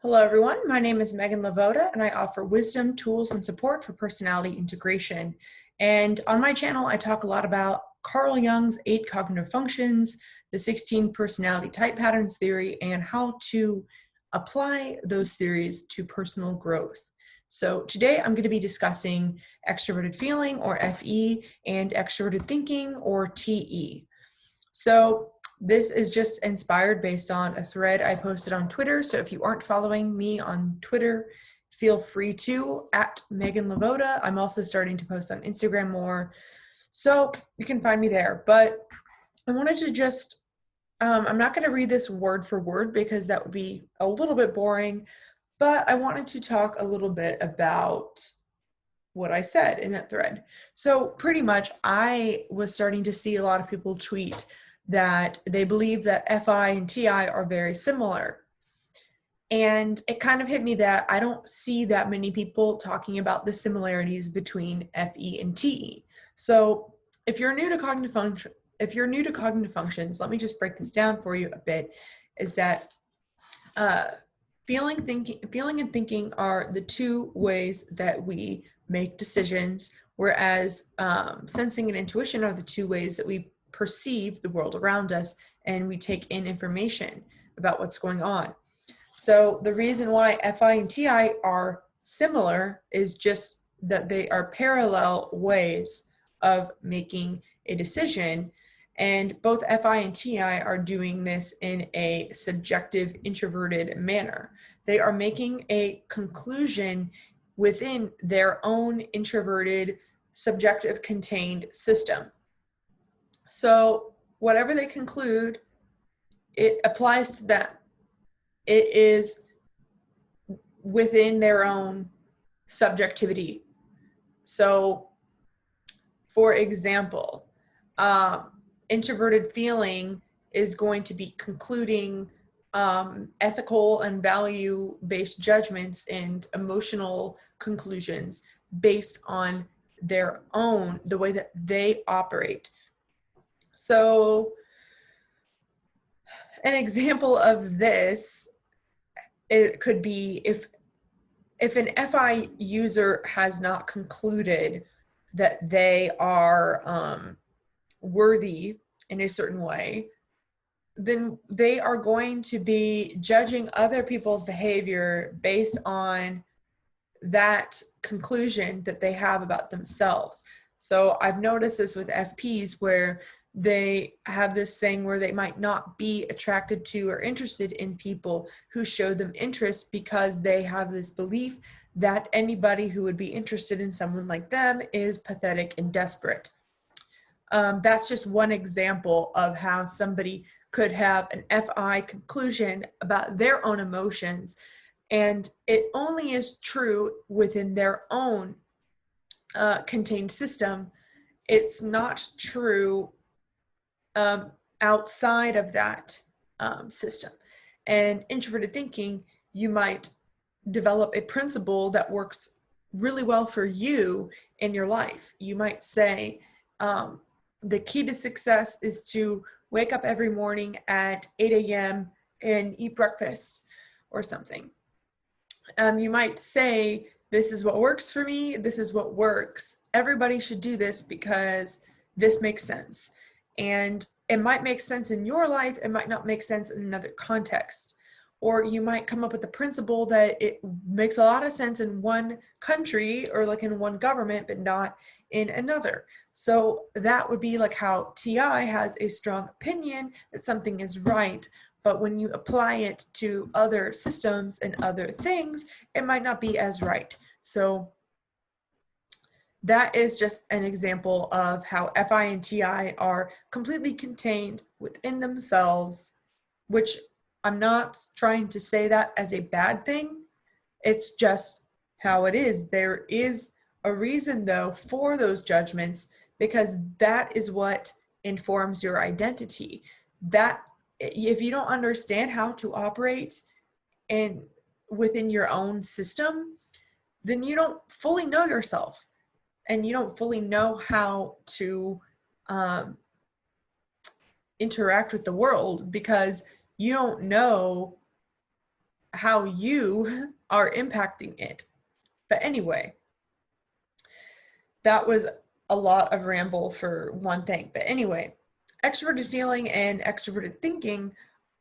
Hello, everyone. My name is Meghan LeVota, and I offer wisdom, tools, and support for personality integration. And on my channel, I talk a lot about Carl Jung's 8 cognitive functions, the 16 personality type patterns theory, and how to apply those theories to personal growth. So today I'm going to be discussing extroverted feeling, or FE, and extroverted thinking, or TE. So this is just inspired based on a thread I posted on Twitter. So if you aren't following me on Twitter, feel free to, at Meghan LeVota. I'm also starting to post on Instagram more, so you can find me there. But I wanted to just, I'm not going to read this word for word because that would be a little bit boring, but I wanted to talk a little bit about what I said in that thread. So pretty much I was starting to see a lot of people tweet that they believe that FI and TI are very similar. And it kind of hit me that I don't see that many people talking about the similarities between FE and TE. So if you're new to cognitive functions, let me just break this down for you a bit, is that feeling and thinking are the two ways that we make decisions, whereas sensing and intuition are the two ways that we perceive the world around us and we take in information about what's going on. So the reason why FI and TI are similar is just that they are parallel ways of making a decision, and both FI and TI are doing this in a subjective, introverted manner. They are making a conclusion within their own introverted, subjective, contained system. So whatever they conclude, it applies to them. It is within their own subjectivity. So, for example, introverted feeling is going to be concluding ethical and value-based judgments and emotional conclusions based on their own, the way that they operate. So an example of this, it could be if an FI user has not concluded that they are worthy in a certain way, then they are going to be judging other people's behavior based on that conclusion that they have about themselves. So I've noticed this with FPs, where they have this thing where they might not be attracted to or interested in people who show them interest, because they have this belief that anybody who would be interested in someone like them is pathetic and desperate. That's just one example of how somebody could have an FI conclusion about their own emotions, and it only is true within their own contained system. It's not true outside of that system. And introverted thinking, you might develop a principle that works really well for you in your life. You might say, the key to success is to wake up every morning at 8 a.m. and eat breakfast or something. You might say, this is what works for me, this is what works. Everybody should do this because this makes sense. And it might make sense in your life, it might not make sense in another context. Or you might come up with a principle that it makes a lot of sense in one country or like in one government, but not in another. So that would be like how TI has a strong opinion that something is right, but when you apply it to other systems and other things, it might not be as right. So that is just an example of how FI and TI are completely contained within themselves, which I'm not trying to say that as a bad thing. It's just how it is. There is a reason, though, for those judgments, because that is what informs your identity. That if you don't understand how to operate and within your own system, then you don't fully know yourself, and you don't fully know how to interact with the world, because you don't know how you are impacting it. But anyway, that was a lot of ramble for one thing. But anyway, extroverted feeling and extroverted thinking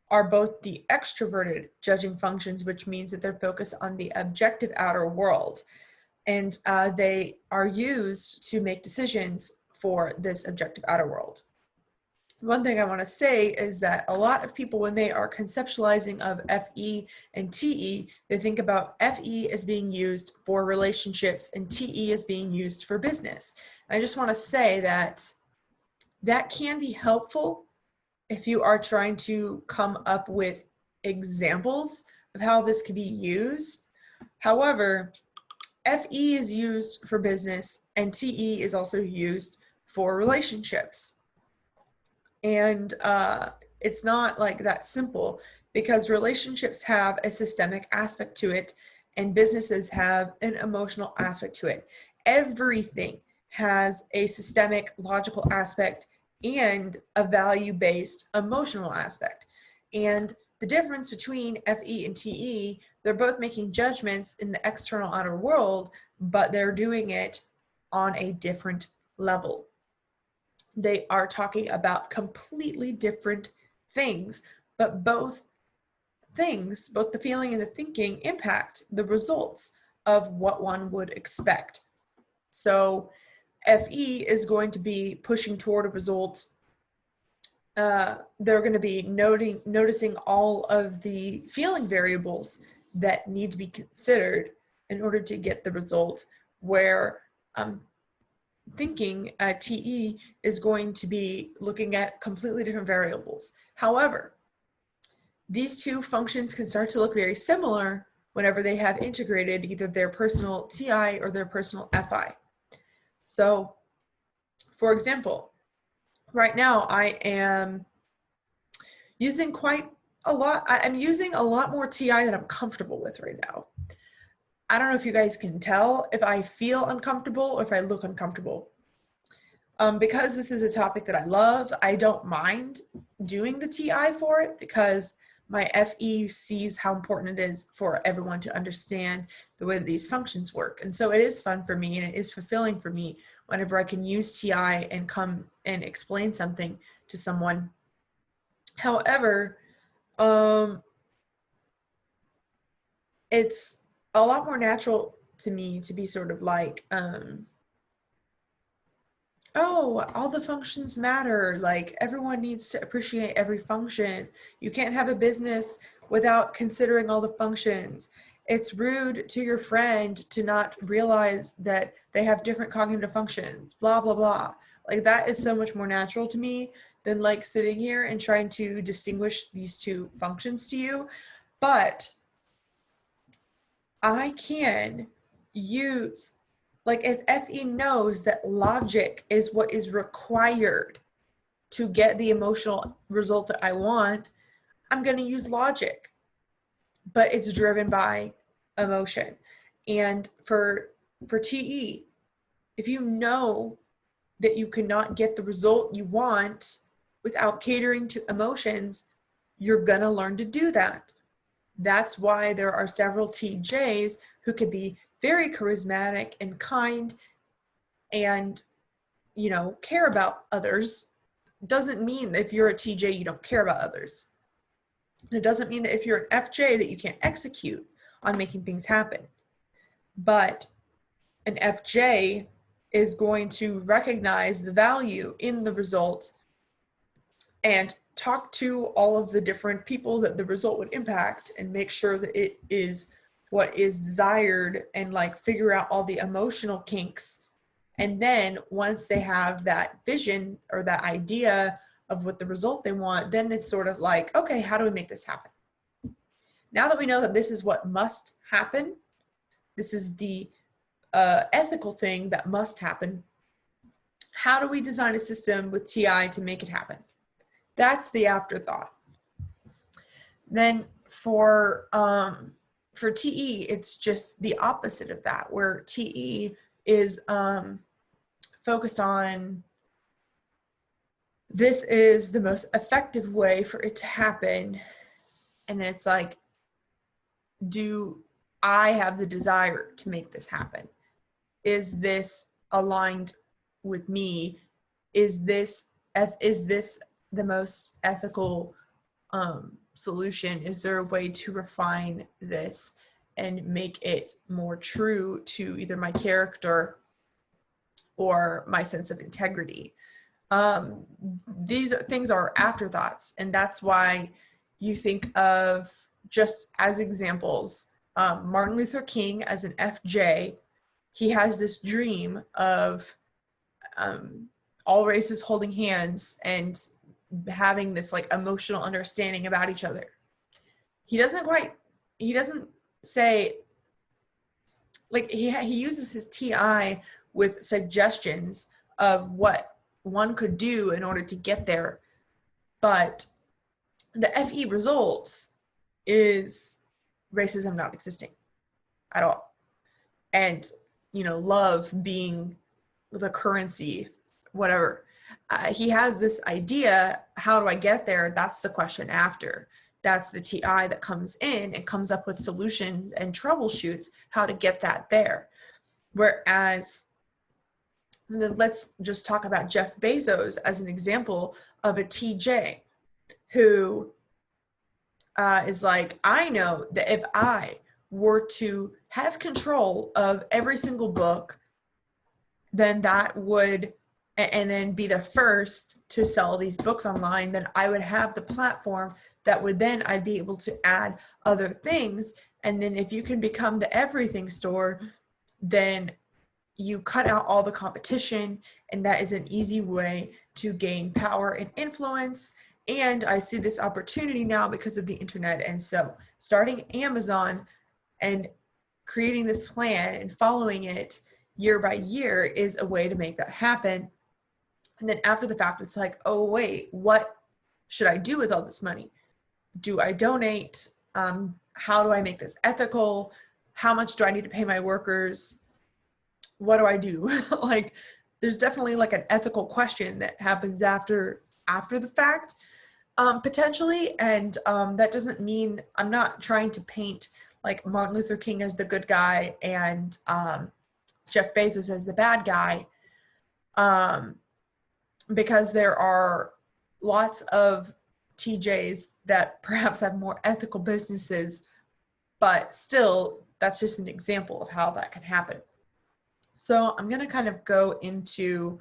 are both the extroverted judging functions, which means that they're focused on the objective outer world. And they are used to make decisions for this objective outer world. One thing I want to say is that a lot of people, when they are conceptualizing of FE and TE, they think about FE as being used for relationships and TE as being used for business. And I just want to say that that can be helpful if you are trying to come up with examples of how this can be used. However, FE is used for business and TE is also used for relationships. And it's not like that simple, because relationships have a systemic aspect to it and businesses have an emotional aspect to it. Everything has a systemic logical aspect and a value-based emotional aspect. And the difference between FE and TE, they're both making judgments in the external outer world, but they're doing it on a different level. They are talking about completely different things, but both things, both the feeling and the thinking, impact the results of what one would expect. So FE is going to be pushing toward a result. They're going to be noticing all of the feeling variables that need to be considered in order to get the result, where thinking TE is going to be looking at completely different variables. However, these two functions can start to look very similar whenever they have integrated either their personal TI or their personal FI. So, for example, right now I am using quite a lot. I'm using a lot more TI than I'm comfortable with right now. I don't know if you guys can tell if I feel uncomfortable or if I look uncomfortable. Because this is a topic that I love, I don't mind doing the TI for it, because my FE sees how important it is for everyone to understand the way that these functions work. And so it is fun for me and it is fulfilling for me whenever I can use TI and come and explain something to someone. However, it's a lot more natural to me to be sort of like, oh, all the functions matter. Like, everyone needs to appreciate every function. You can't have a business without considering all the functions. It's rude to your friend to not realize that they have different cognitive functions, blah, blah, blah. Like, that is so much more natural to me than like sitting here and trying to distinguish these two functions to you. But I can use, like, if FE knows that logic is what is required to get the emotional result that I want, I'm going to use logic, but it's driven by emotion. And for TE, if you know that you cannot get the result you want without catering to emotions, you're going to learn to do that. That's why there are several TJs who can be very charismatic and kind and, you know, care about others. Doesn't mean that if you're a TJ, you don't care about others. And it doesn't mean that if you're an FJ that you can't execute on making things happen. But an FJ is going to recognize the value in the result and talk to all of the different people that the result would impact and make sure that it is what is desired, and like figure out all the emotional kinks. And then once they have that vision or that idea of what the result they want, then it's sort of like, okay, how do we make this happen? Now that we know that this is what must happen, this is the ethical thing that must happen, how do we design a system with TI to make it happen? That's the afterthought. Then for TE, it's just the opposite of that, where TE is focused on, this is the most effective way for it to happen. And it's like, do I have the desire to make this happen? Is this aligned with me? Is this the most ethical solution? Is there a way to refine this and make it more true to either my character or my sense of integrity? These things are afterthoughts, and that's why you think of, just as examples, Martin Luther King as an FJ. He has this dream of all races holding hands and having this like emotional understanding about each other. He doesn't say, like, he uses his TI with suggestions of what one could do in order to get there, but the FE result is racism not existing at all, and love being the currency, whatever. He has this idea, how do I get there? That's the question after. That's the TI that comes in and comes up with solutions and troubleshoots how to get that there. Whereas, let's just talk about Jeff Bezos as an example of a TJ who is like, I know that if I were to have control of every single book, then that would, and then be the first to sell these books online, then I would have the platform that would then I'd be able to add other things. And then if you can become the everything store, then you cut out all the competition, and that is an easy way to gain power and influence. And I see this opportunity now because of the internet. And so starting Amazon and creating this plan and following it year by year is a way to make that happen. And then after the fact, it's like, oh, wait, what should I do with all this money? Do I donate? How do I make this ethical? How much do I need to pay my workers? What do I do? Like, there's definitely like an ethical question that happens after the fact, potentially. And that doesn't mean, I'm not trying to paint like Martin Luther King as the good guy and Jeff Bezos as the bad guy, because there are lots of TJs that perhaps have more ethical businesses, but still, that's just an example of how that can happen. So I'm going to kind of go into,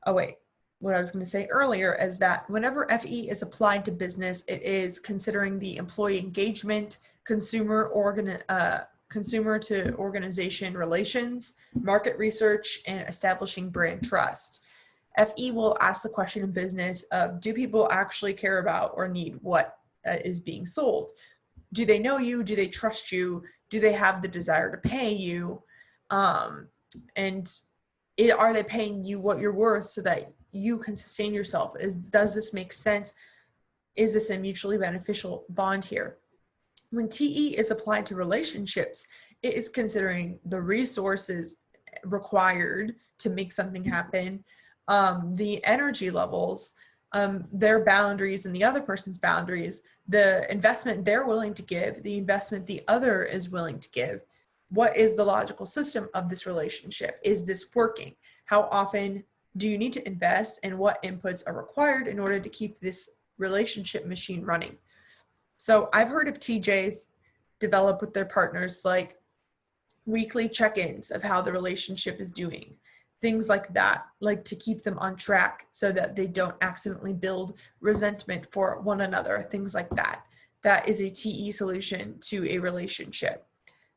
what I was going to say earlier is that whenever FE is applied to business, it is considering the employee engagement, consumer to organization relations, market research, and establishing brand trust. FE will ask the question in business of, do people actually care about or need what is being sold? Do they know you? Do they trust you? Do they have the desire to pay you? And are they paying you what you're worth so that you can sustain yourself? Does this make sense? Is this a mutually beneficial bond here? When TE is applied to relationships, it is considering the resources required to make something happen, the energy levels, their boundaries and the other person's boundaries, the investment they're willing to give, the investment the other is willing to give. What is the logical system of this relationship? Is this working? How often do you need to invest, and what inputs are required in order to keep this relationship machine running? So I've heard of TJs develop with their partners like weekly check-ins of how the relationship is doing, things like that, like to keep them on track so that they don't accidentally build resentment for one another, things like that. That is a TE solution to a relationship.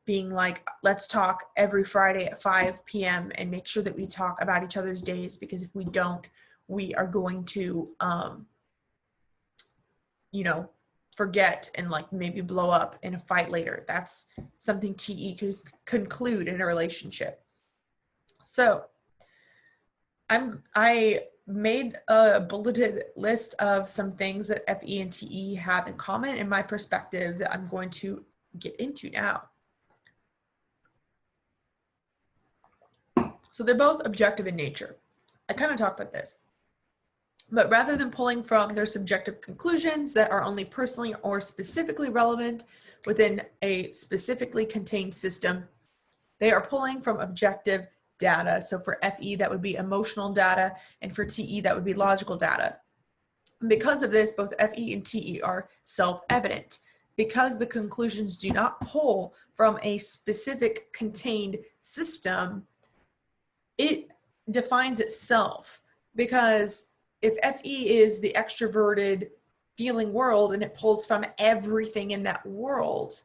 Being like, let's talk every Friday at 5 p.m. and make sure that we talk about each other's days, because if we don't, we are going to, forget and like maybe blow up in a fight later. That's something TE could conclude in a relationship. So I made a bulleted list of some things that FE and TE have in common in my perspective that I'm going to get into now. So they're both objective in nature. I kind of talked about this. But rather than pulling from their subjective conclusions that are only personally or specifically relevant within a specifically contained system. They are pulling from objective data. So for FE, that would be emotional data, and for TE, that would be logical data. And because of this, both FE and TE are self-evident. Because the conclusions do not pull from a specific contained system, it defines itself. Because if FE is the extroverted feeling world and it pulls from everything in that world,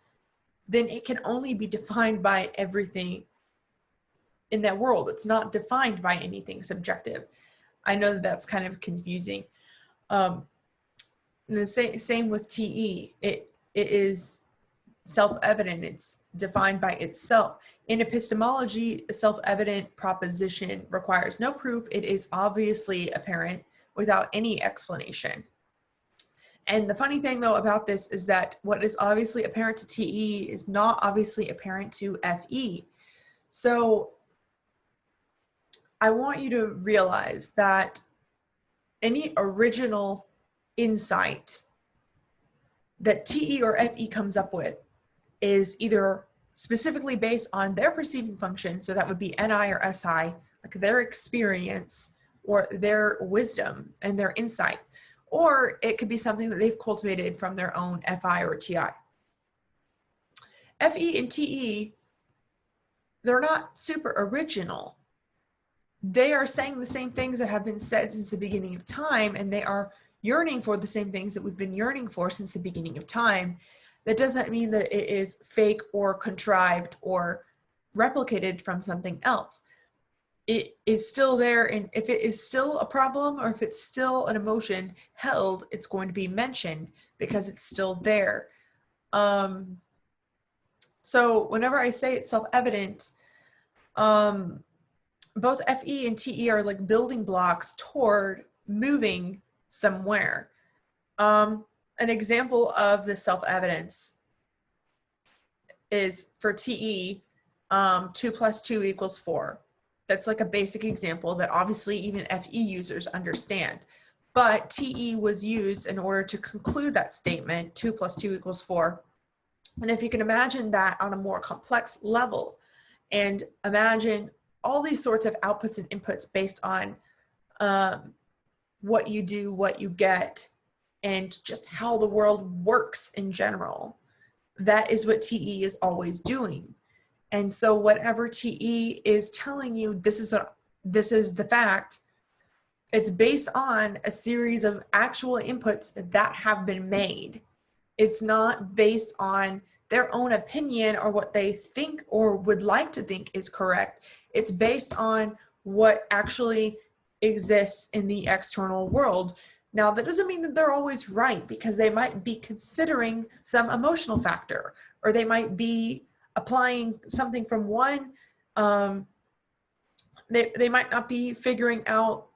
then it can only be defined by everything in that world. It's not defined by anything subjective. I know that that's kind of confusing. The same with TE. It is self-evident. It's defined by itself. In epistemology, a self-evident proposition requires no proof. It is obviously apparent without any explanation. And the funny thing, though, about this is that what is obviously apparent to TE is not obviously apparent to FE. So I want you to realize that any original insight that TE or FE comes up with is either specifically based on their perceiving function, so that would be NI or SI, like their experience or their wisdom and their insight, or it could be something that they've cultivated from their own FI or TI. FE and TE, they're not super original. They are saying the same things that have been said since the beginning of time, and they are yearning for the same things that we've been yearning for since the beginning of time. That doesn't mean that it is fake or contrived or replicated from something else. It is still there, and if it is still a problem or if it's still an emotion held, it's going to be mentioned because it's still there. So whenever I say it's self-evident, both FE and TE are like building blocks toward moving somewhere. An example of the self-evidence is for TE, 2 + 2 = 4. That's like a basic example that obviously even FE users understand. But TE was used in order to conclude that statement, 2 + 2 = 4. And if you can imagine that on a more complex level, and imagine all these sorts of outputs and inputs based on what you do, what you get, and just how the world works in general. That is what TE is always doing. And so whatever TE is telling you, this is the fact, it's based on a series of actual inputs that have been made. It's not based on their own opinion or what they think or would like to think is correct. It's based on what actually exists in the external world. Now, that doesn't mean that they're always right, because they might be considering some emotional factor, or they might be applying something from one, they might not be figuring out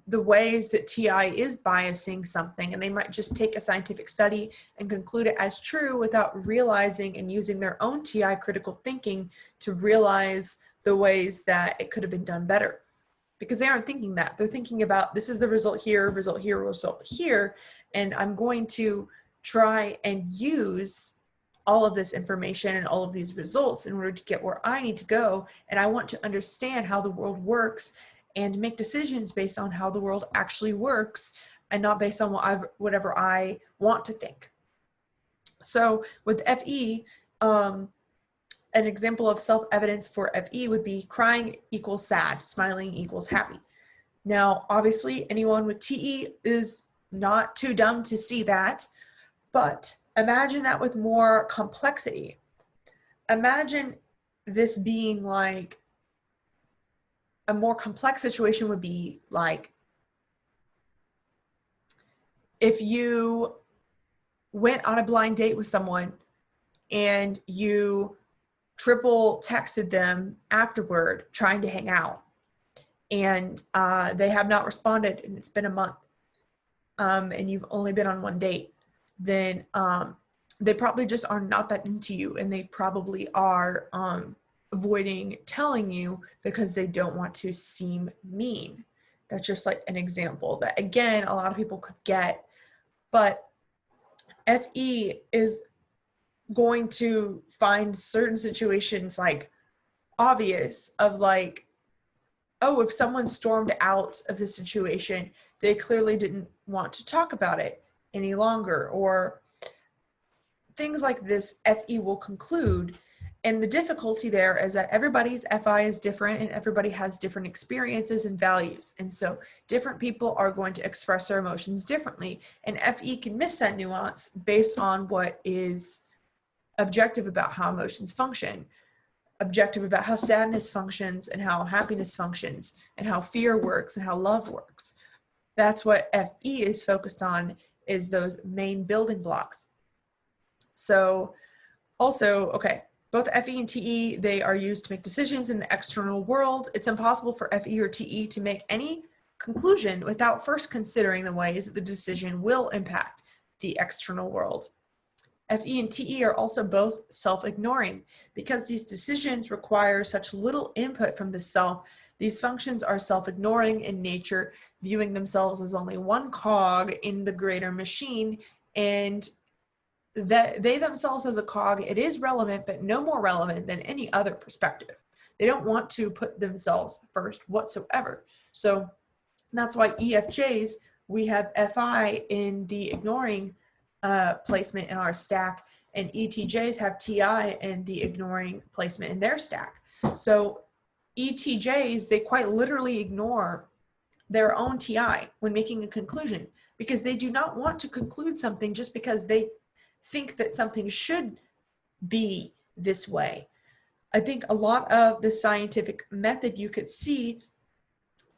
the ways that TI is biasing something, and they might just take a scientific study and conclude it as true without realizing and using their own TI critical thinking to realize the ways that it could have been done better. Because they aren't thinking that. They're thinking about, this is the result here, result here, result here, and I'm going to try and use all of this information and all of these results in order to get where I need to go. And I want to understand how the world works and make decisions based on how the world actually works, and not based on whatever I want to think. So with FE, an example of self-evidence for FE would be crying equals sad, smiling equals happy. Now, obviously, anyone with TE is not too dumb to see that, but imagine that with more complexity. Imagine this being like, a more complex situation would be like, if you went on a blind date with someone and you triple texted them afterward trying to hang out, and they have not responded, and it's been a month, and you've only been on one date, then they probably just are not that into you, and they probably are avoiding telling you because they don't want to seem mean. That's just like an example that, again, a lot of people could get. But FE is going to find certain situations like obvious of like, oh, if someone stormed out of the situation, they clearly didn't want to talk about it any longer, or things like this. FE will conclude. And the difficulty there is that everybody's FI is different and everybody has different experiences and values. And so different people are going to express their emotions differently. And FE can miss that nuance based on what is objective about how emotions function, objective about how sadness functions and how happiness functions and how fear works and how love works. That's what FE is focused on, is those main building blocks. So also, okay, both FE and TE, they are used to make decisions in the external world. It's impossible for FE or TE to make any conclusion without first considering the ways that the decision will impact the external world. FE and TE are also both self-ignoring. Because these decisions require such little input from the self, these functions are self-ignoring in nature, viewing themselves as only one cog in the greater machine, and that they themselves as a cog, it is relevant, but no more relevant than any other perspective. They don't want to put themselves first whatsoever. So that's why EFJs, we have FI in the ignoring placement in our stack, and ETJs have TI in the ignoring placement in their stack. So ETJs, they quite literally ignore their own TI when making a conclusion, because they do not want to conclude something just because they think that something should be this way. I think a lot of the scientific method you could see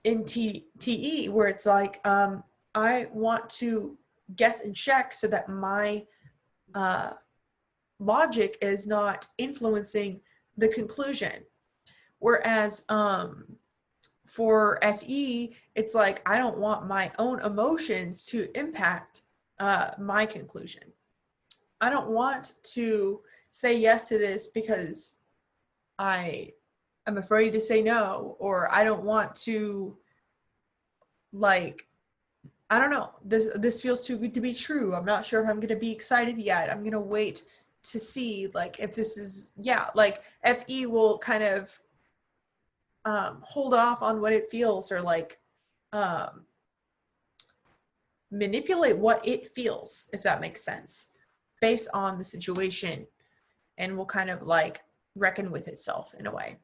in TE, where it's like, I want to guess and check so that my logic is not influencing the conclusion. Whereas for FE, it's like, I don't want my own emotions to impact my conclusion. I don't want to say yes to this because I am afraid to say no, or I don't want to, like, I don't know, this feels too good to be true. I'm not sure if I'm going to be excited yet. I'm going to wait to see, like, if this is, yeah, like FE will kind of hold off on what it feels, or like manipulate what it feels, if that makes sense, based on the situation, and will kind of like reckon with itself in a way.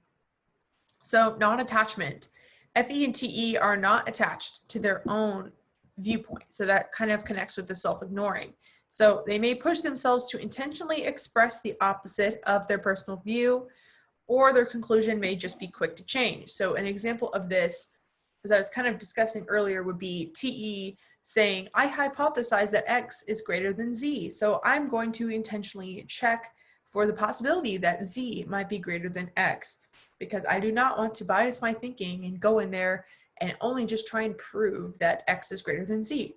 So non-attachment. FE and TE are not attached to their own viewpoint. So that kind of connects with the self-ignoring. So they may push themselves to intentionally express the opposite of their personal view, or their conclusion may just be quick to change. So an example of this, as I was kind of discussing earlier, would be TE saying, I hypothesize that X is greater than Z. So I'm going to intentionally check for the possibility that Z might be greater than X, because I do not want to bias my thinking and go in there and only just try and prove that X is greater than Z.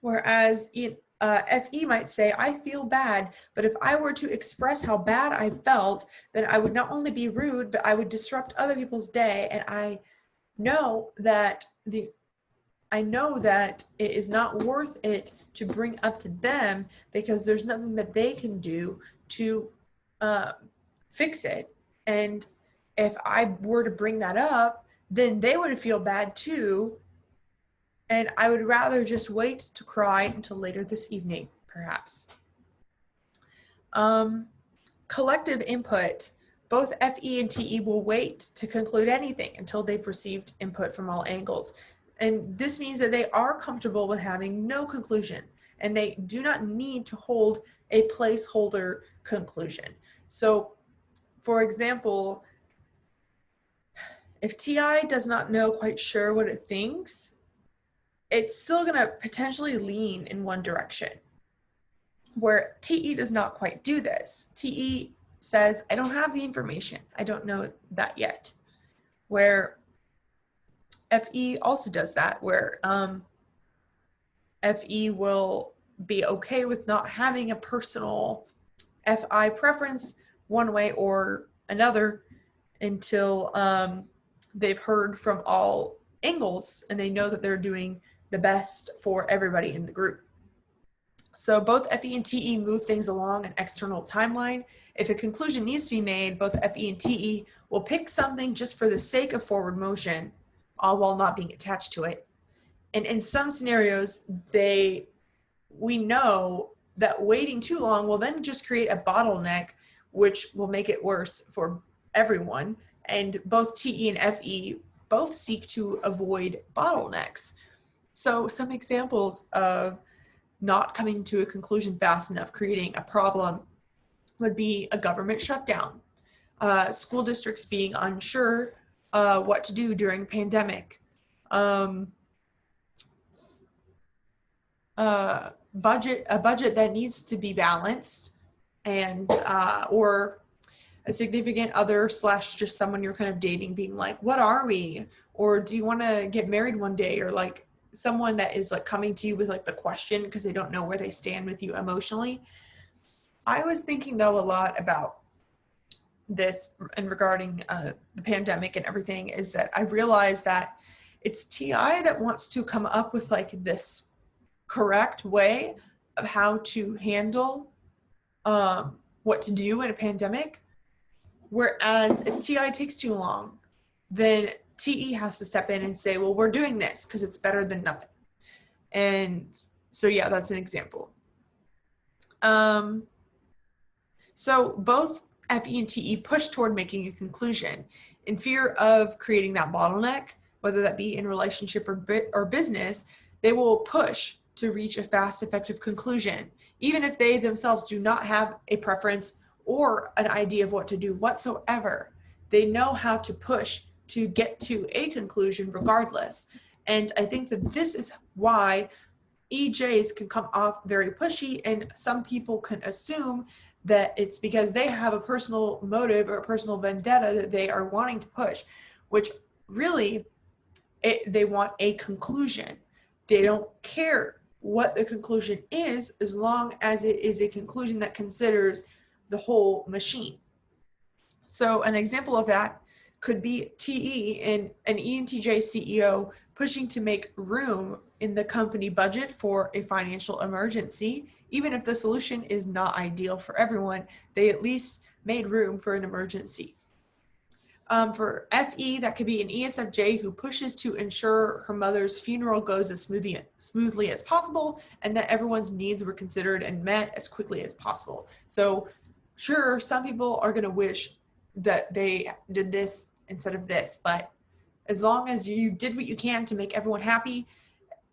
Whereas FE might say, I feel bad, but if I were to express how bad I felt, then I would not only be rude, but I would disrupt other people's day. And I know that it is not worth it to bring up to them, because there's nothing that they can do to fix it. And if I were to bring that up, then they would feel bad too. And I would rather just wait to cry until later this evening, perhaps. Collective input. Both FE and TE will wait to conclude anything until they've received input from all angles. And this means that they are comfortable with having no conclusion, and they do not need to hold a placeholder conclusion. So, for example, if TI does not know quite sure what it thinks, it's still going to potentially lean in one direction, where TE does not quite do this. TE says, I don't have the information. I don't know that yet. Where FE also does that, where FE will be okay with not having a personal FI preference one way or another until they've heard from all angles and they know that they're doing the best for everybody in the group. So both FE and TE move things along an external timeline. If a conclusion needs to be made, both FE and TE will pick something just for the sake of forward motion, all while not being attached to it. And in some scenarios, we know that waiting too long will then just create a bottleneck, which will make it worse for everyone. And both TE and FE both seek to avoid bottlenecks. So some examples of not coming to a conclusion fast enough, creating a problem, would be a government shutdown, school districts being unsure what to do during pandemic, a budget that needs to be balanced, and or a significant other / just someone you're kind of dating being like, what are we? Or do you want to get married one day? Or like someone that is like coming to you with like the question because they don't know where they stand with you emotionally. I was thinking though a lot about this and regarding the pandemic and everything, is that I've realized that it's TI that wants to come up with like this correct way of how to handle what to do in a pandemic. Whereas if TI takes too long, then TE has to step in and say, well, we're doing this because it's better than nothing. And so, yeah, that's an example. So both FE and TE push toward making a conclusion in fear of creating that bottleneck, whether that be in relationship or business. They will push to reach a fast, effective conclusion, even if they themselves do not have a preference or an idea of what to do whatsoever. They know how to push to get to a conclusion regardless. And I think that this is why EJs can come off very pushy, and some people can assume that it's because they have a personal motive or a personal vendetta that they are wanting to push, which really they want a conclusion. They don't care what the conclusion is as long as it is a conclusion that considers the whole machine. So an example of that could be TE and an ENTJ CEO pushing to make room in the company budget for a financial emergency. Even if the solution is not ideal for everyone, they at least made room for an emergency. For FE, that could be an ESFJ who pushes to ensure her mother's funeral goes as smoothly as possible, and that everyone's needs were considered and met as quickly as possible. So sure, some people are going to wish that they did this instead of this, but as long as you did what you can to make everyone happy,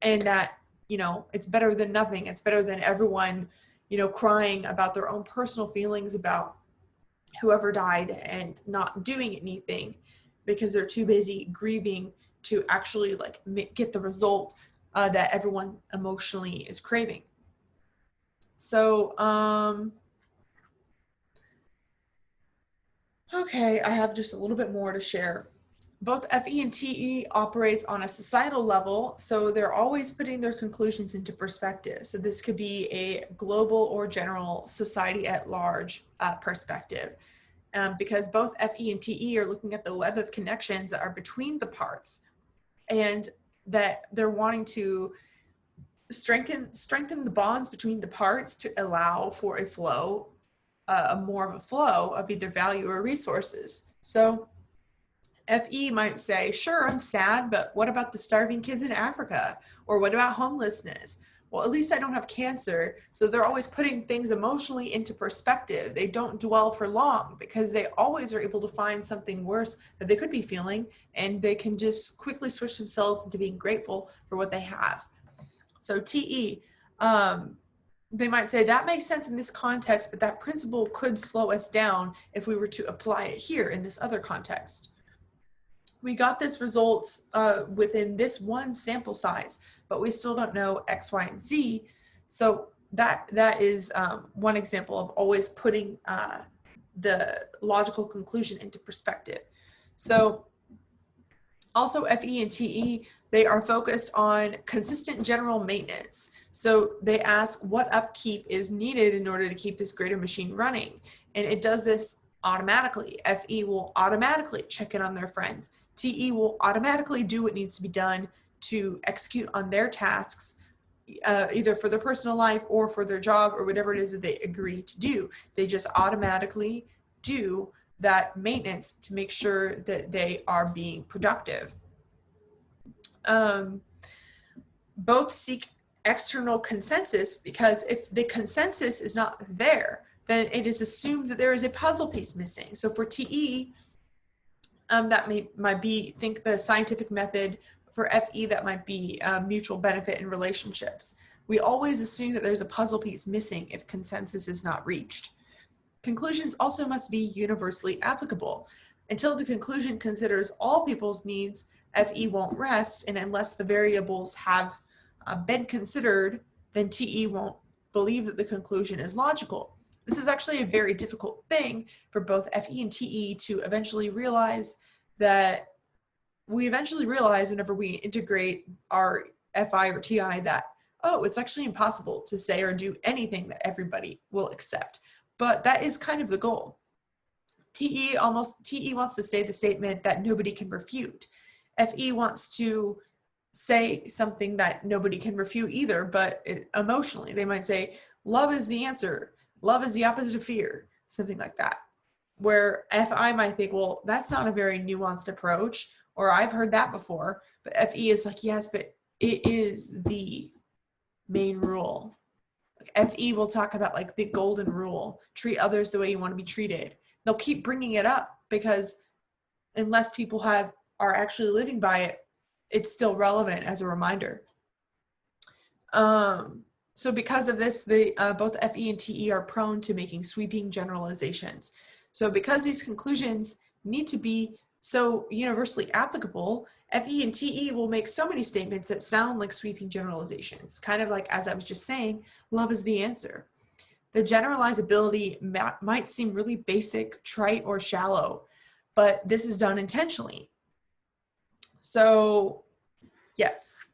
and that, you know, it's better than nothing. It's better than everyone, you know, crying about their own personal feelings about whoever died and not doing anything because they're too busy grieving to actually like get the result that everyone emotionally is craving. So, okay, I have just a little bit more to share. Both FE and TE operates on a societal level, so they're always putting their conclusions into perspective. So this could be a global or general society at large perspective, because both FE and TE are looking at the web of connections that are between the parts, and that they're wanting to strengthen the bonds between the parts to allow for a flow, more of a flow of either value or resources. So FE might say, sure, I'm sad, but what about the starving kids in Africa? Or what about homelessness? Well, at least I don't have cancer. So they're always putting things emotionally into perspective. They don't dwell for long because they always are able to find something worse that they could be feeling, and they can just quickly switch themselves into being grateful for what they have. So TE, they might say that makes sense in this context, but that principle could slow us down if we were to apply it here in this other context. We got this result within this one sample size, but we still don't know X, Y, and Z. So that is one example of always putting the logical conclusion into perspective. So also FE and TE, they are focused on consistent general maintenance. So they ask what upkeep is needed in order to keep this greater machine running. And it does this automatically. FE will automatically check in on their friends. TE will automatically do what needs to be done to execute on their tasks, either for their personal life or for their job or whatever it is that they agree to do. They just automatically do that maintenance to make sure that they are being productive. Both seek external consensus, because if the consensus is not there, then it is assumed that there is a puzzle piece missing. So for TE, that might be, think the scientific method. For FE, that might be mutual benefit in relationships. We always assume that there's a puzzle piece missing if consensus is not reached. Conclusions also must be universally applicable. Until the conclusion considers all people's needs, FE won't rest, and unless the variables have been considered, then TE won't believe that the conclusion is logical. This is actually a very difficult thing for both FE and TE to eventually realize. That we eventually realize whenever we integrate our FI or TI that, oh, it's actually impossible to say or do anything that everybody will accept. But that is kind of the goal. TE wants to say the statement that nobody can refute. FE wants to say something that nobody can refute either, but emotionally. They might say, love is the answer. Love is the opposite of fear. Something like that. Where FI might think, well, that's not a very nuanced approach, or I've heard that before. But FE is like, yes, but it is the main rule. Like FE will talk about like the golden rule, treat others the way you want to be treated. They'll keep bringing it up because unless people are actually living by it, it's still relevant as a reminder. So because of this, both FE and TE are prone to making sweeping generalizations. So because these conclusions need to be so universally applicable, FE and TE will make so many statements that sound like sweeping generalizations, kind of like, as I was just saying, love is the answer. The generalizability might seem really basic, trite, or shallow, but this is done intentionally. So yes,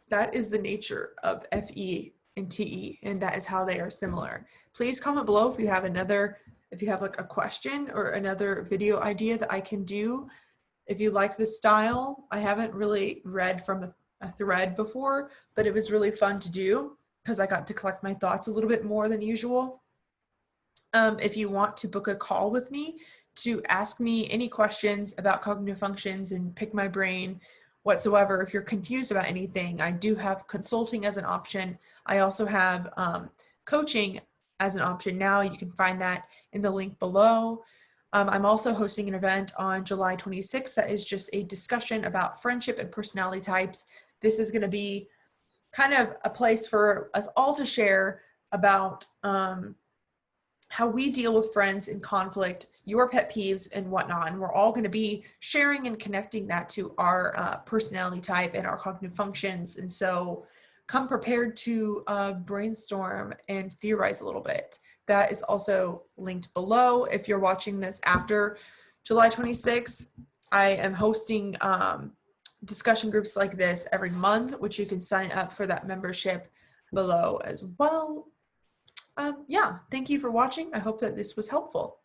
that is the nature of FE and TE, and that is how they are similar. Please comment below if you have like a question or another video idea that I can do. If you like this style, I haven't really read from a thread before, but it was really fun to do because I got to collect my thoughts a little bit more than usual. If you want to book a call with me to ask me any questions about cognitive functions and pick my brain whatsoever, if you're confused about anything, I do have consulting as an option. I also have coaching as an option now. You can find that in the link below. I'm also hosting an event on July 26th that is just a discussion about friendship and personality types. This is going to be kind of a place for us all to share about how we deal with friends in conflict, your pet peeves and whatnot. And we're all going to be sharing and connecting that to our personality type and our cognitive functions. And so come prepared to brainstorm and theorize a little bit. That is also linked below. If you're watching this after July 26th, I am hosting discussion groups like this every month, which you can sign up for that membership below as well. Yeah, thank you for watching. I hope that this was helpful.